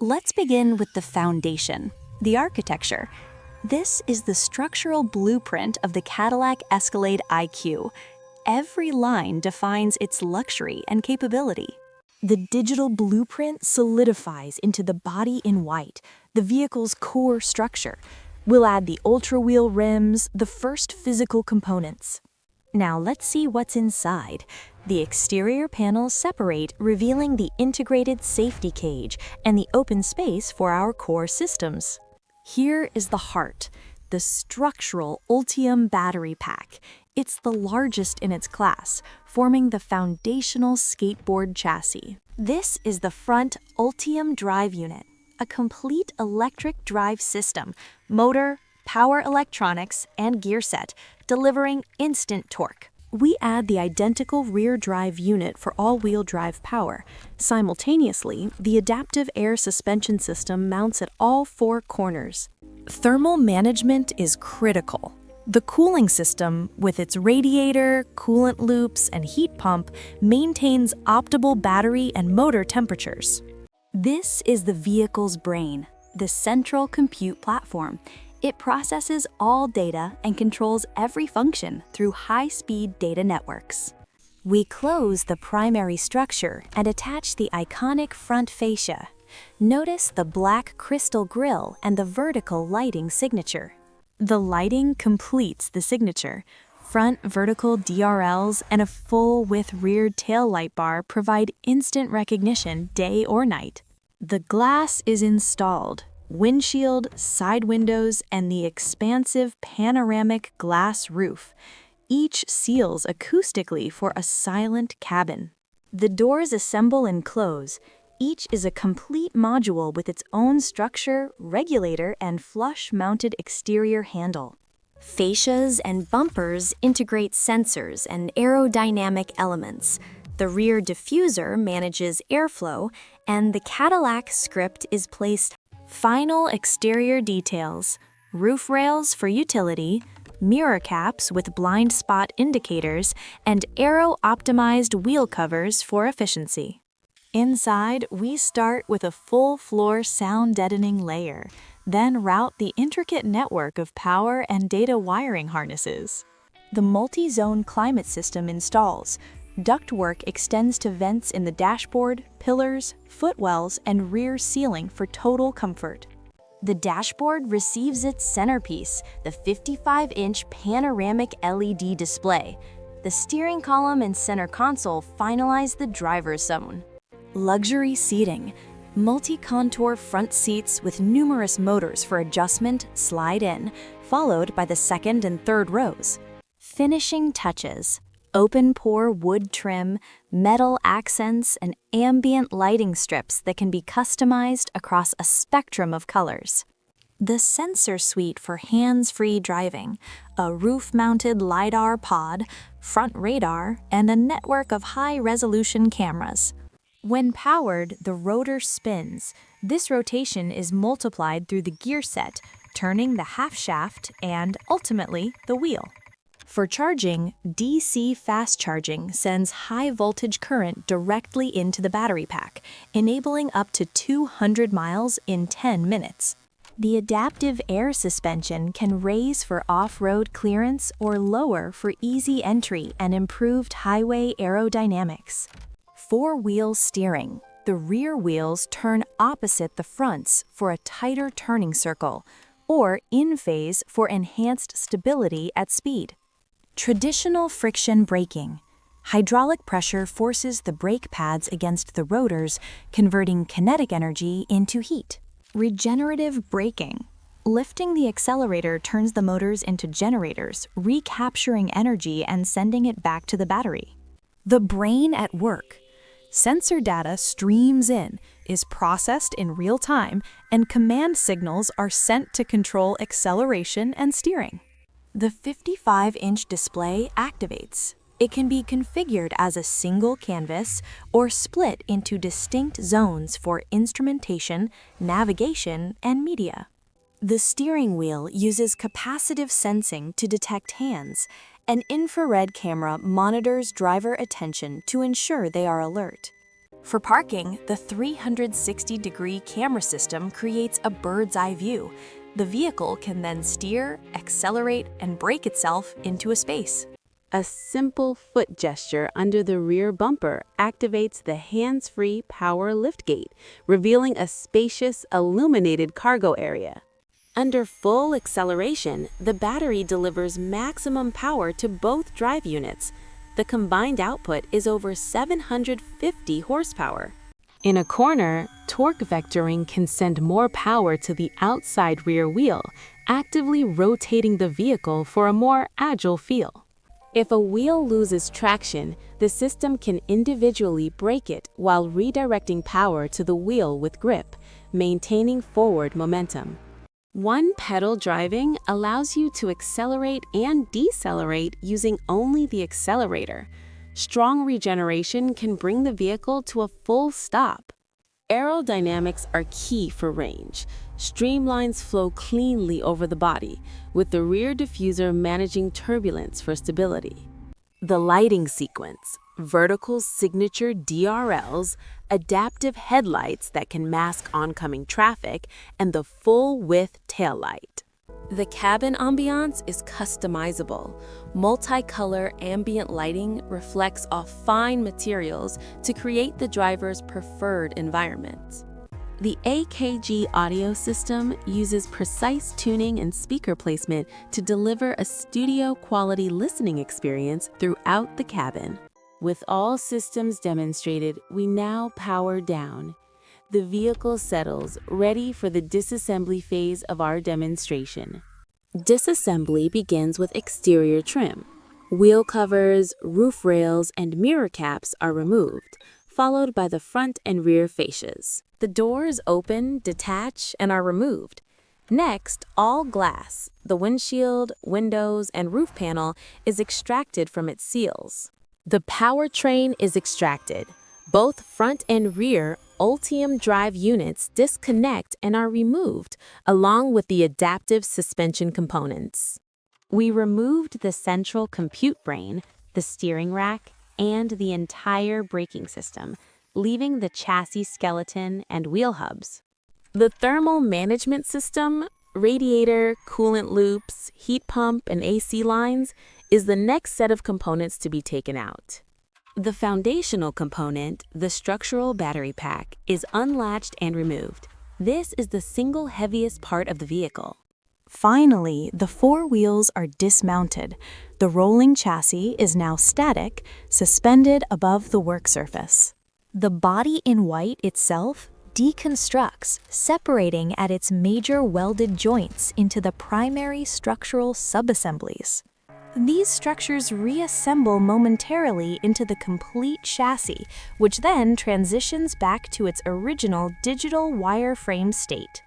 Let's begin with the foundation, the architecture. This is the structural blueprint of the Cadillac Escalade IQ. Every line defines its luxury and capability. The digital blueprint solidifies into the body in white, the vehicle's core structure. We'll add the ultra-wheel rims, the first physical components. Now let's see what's inside. The exterior panels separate, revealing the integrated safety cage and the open space for our core systems. Here is the heart, the structural Ultium battery pack. It's the largest in its class, forming the foundational skateboard chassis. This is the front Ultium drive unit, a complete electric drive system, motor, power electronics, and gear set, delivering instant torque. We add the identical rear drive unit for all-wheel drive power. Simultaneously, the adaptive air suspension system mounts at all four corners. Thermal management is critical. The cooling system, with its radiator, coolant loops, and heat pump, maintains optimal battery and motor temperatures. This is the vehicle's brain, the central compute platform. It processes all data and controls every function through high-speed data networks. We close the primary structure and attach the iconic front fascia. Notice the black crystal grille and the vertical lighting signature. The lighting completes the signature. Front vertical DRLs and a full-width rear taillight bar provide instant recognition day or night. The glass is installed. Windshield, side windows, and the expansive panoramic glass roof. Each seals acoustically for a silent cabin. The doors assemble and close. Each is a complete module with its own structure, regulator, and flush-mounted exterior handle. Fascias and bumpers integrate sensors and aerodynamic elements. The rear diffuser manages airflow, and the Cadillac script is placed. Final exterior details: roof rails for utility, mirror caps with blind spot indicators, and aero-optimized wheel covers for efficiency. Inside, we start with a full-floor sound-deadening layer, then route the intricate network of power and data wiring harnesses. The multi-zone climate system installs. Ductwork extends to vents in the dashboard, pillars, footwells, and rear ceiling for total comfort. The dashboard receives its centerpiece, the 55-inch panoramic LED display. The steering column and center console finalize the driver's zone. Luxury seating. Multi-contour front seats with numerous motors for adjustment slide in, followed by the second and third rows. Finishing touches. Open-pore wood trim, metal accents, and ambient lighting strips that can be customized across a spectrum of colors. The sensor suite for hands-free driving, a roof-mounted LiDAR pod, front radar, and a network of high-resolution cameras. When powered, the rotor spins. This rotation is multiplied through the gear set, turning the half shaft and, ultimately, the wheel. For charging, DC fast charging sends high-voltage current directly into the battery pack, enabling up to 200 miles in 10 minutes. The adaptive air suspension can raise for off-road clearance or lower for easy entry and improved highway aerodynamics. Four-wheel steering. The rear wheels turn opposite the fronts for a tighter turning circle, or in phase for enhanced stability at speed. Traditional friction braking. Hydraulic pressure forces the brake pads against the rotors, converting kinetic energy into heat. Regenerative braking. Lifting the accelerator turns the motors into generators, recapturing energy and sending it back to the battery. The brain at work. Sensor data streams in, is processed in real time, and command signals are sent to control acceleration and steering. The 55-inch display activates. It can be configured as a single canvas or split into distinct zones for instrumentation, navigation, and media. The steering wheel uses capacitive sensing to detect hands. An infrared camera monitors driver attention to ensure they are alert. For parking, the 360-degree camera system creates a bird's-eye view. The vehicle can then steer, accelerate, and brake itself into a space. A simple foot gesture under the rear bumper activates the hands-free power liftgate, revealing a spacious, illuminated cargo area. Under full acceleration, the battery delivers maximum power to both drive units. The combined output is over 750 horsepower. In a corner, torque vectoring can send more power to the outside rear wheel, actively rotating the vehicle for a more agile feel. If a wheel loses traction, the system can individually brake it while redirecting power to the wheel with grip, maintaining forward momentum. One-pedal driving allows you to accelerate and decelerate using only the accelerator. Strong regeneration can bring the vehicle to a full stop. Aerodynamics are key for range. Streamlines flow cleanly over the body, with the rear diffuser managing turbulence for stability. The lighting sequence, vertical signature DRLs, adaptive headlights that can mask oncoming traffic, and the full-width taillight. The cabin ambiance is customizable. Multicolor ambient lighting reflects off fine materials to create the driver's preferred environment. The AKG audio system uses precise tuning and speaker placement to deliver a studio-quality listening experience throughout the cabin. With all systems demonstrated, we now power down. The vehicle settles, ready for the disassembly phase of our demonstration. Disassembly begins with exterior trim. Wheel covers, roof rails, and mirror caps are removed, followed by the front and rear fascias. The doors open, detach, and are removed. Next, all glass, the windshield, windows, and roof panel is extracted from its seals. The powertrain is extracted. Both front and rear Ultium drive units disconnect and are removed, along with the adaptive suspension components. We removed the central compute brain, the steering rack, and the entire braking system, leaving the chassis skeleton and wheel hubs. The thermal management system, radiator, coolant loops, heat pump, and AC lines, is the next set of components to be taken out. The foundational component, the structural battery pack, is unlatched and removed. This is the single heaviest part of the vehicle. Finally, the four wheels are dismounted. The rolling chassis is now static, suspended above the work surface. The body in white itself deconstructs, separating at its major welded joints into the primary structural subassemblies. These structures reassemble momentarily into the complete chassis, which then transitions back to its original digital wireframe state.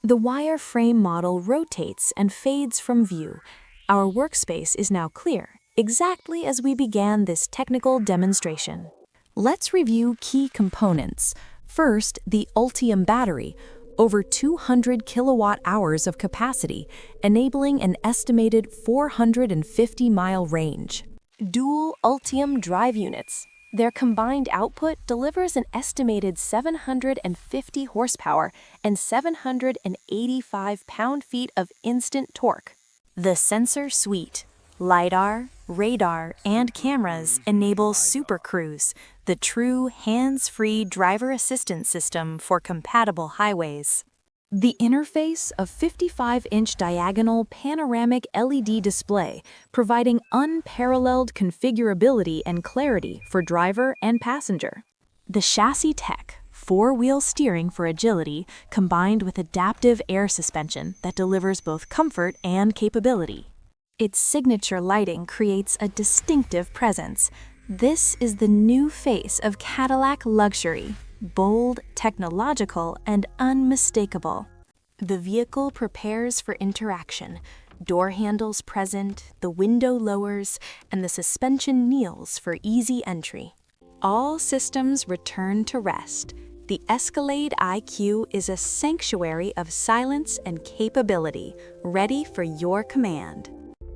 The wireframe model rotates and fades from view. Our workspace is now clear, exactly as we began this technical demonstration. Let's review key components. First, the Ultium battery, over 200 kilowatt-hours of capacity, enabling an estimated 450-mile range. Dual Ultium drive units. Their combined output delivers an estimated 750 horsepower and 785 pound-feet of instant torque. The sensor suite, LiDAR, radar, and cameras enable Super Cruise, the true hands-free driver assistance system for compatible highways. The interface, a 55-inch diagonal panoramic LED display, providing unparalleled configurability and clarity for driver and passenger. The chassis tech, four-wheel steering for agility, combined with adaptive air suspension that delivers both comfort and capability. Its signature lighting creates a distinctive presence. This is the new face of Cadillac luxury, bold, technological, and unmistakable. The vehicle prepares for interaction. Door handles present, the window lowers, and the suspension kneels for easy entry. All systems return to rest. The Escalade IQ is a sanctuary of silence and capability, ready for your command.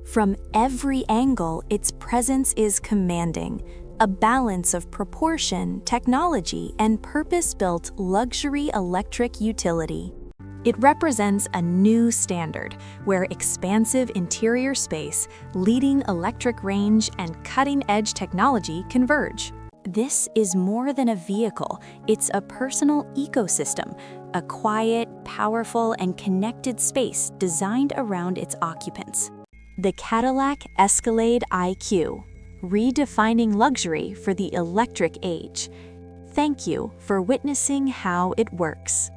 From every angle, its presence is commanding. a balance of proportion, technology, and purpose-built luxury electric utility. It represents a new standard where expansive interior space, leading electric range, and cutting-edge technology converge. This is more than a vehicle, it's a personal ecosystem, a quiet, powerful, and connected space designed around its occupants. The Cadillac Escalade IQ, redefining luxury for the electric age. Thank you for witnessing how it works.